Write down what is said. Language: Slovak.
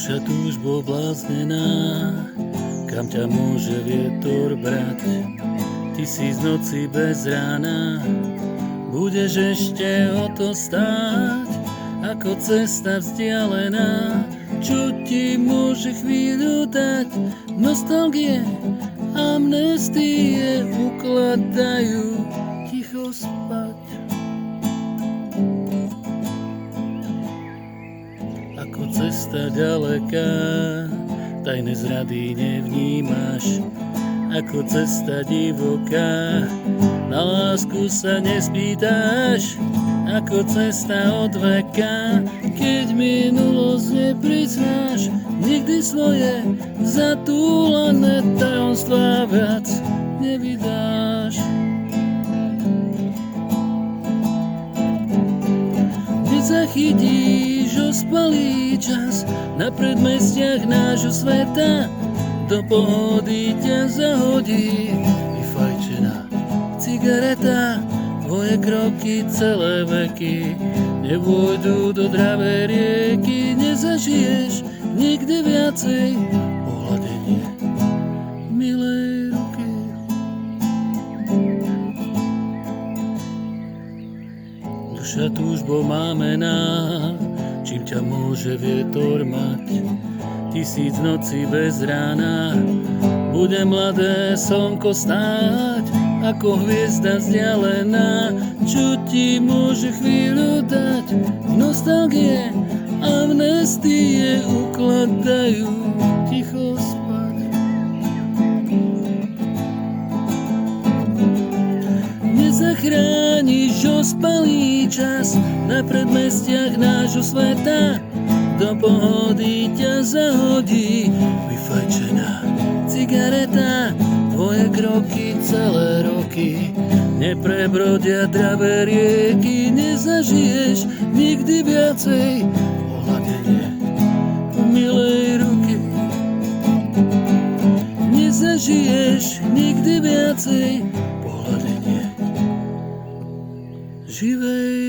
Duša túžbou bláznená, kam ťa môže vietor brať? Ty si z noci bez rána, budeš ešte o to stáť, ako cesta vzdialená, čo ti môže chvíľu dať. Nostalgie, amnestie ukladajú ticho spať. Ako cesta ďaleká, tajné zrady nevnímaš. Ako cesta divoká, na lásku sa nespýtaš. Ako cesta od veka, keď minulosť nepriznáš. Nikdy svoje zatúlané tajomstvá viac nevydáš. Nezachytíš ospalý čas na predmestiach nášho sveta, do pohody ťa zahodí vyfajčená cigareta. Tvoje kroky celé veky nevôjdu do dravej rieky. Nezažiješ nikdy viacej pohľadenie milej ruky. Duša túžbou mámená, čím ťa môže vietor mať? Tisíc nocí bez rána, bude mladé slnko stáť, ako hviezda vzdialená, čo ti môže chvíľu dať. Nostalgie, amnestie ukladajú ticho spať. Nezachrániš ospalý čas na predmestiach nášho sveta, do pohody ťa zahodí vyfajčená cigareta. Tvoje kroky celé roky neprebrodia dravé rieky. Nezažiješ nikdy viacej pohľadenie milej ruky. Nezažiješ nikdy viacej pohľadenie živej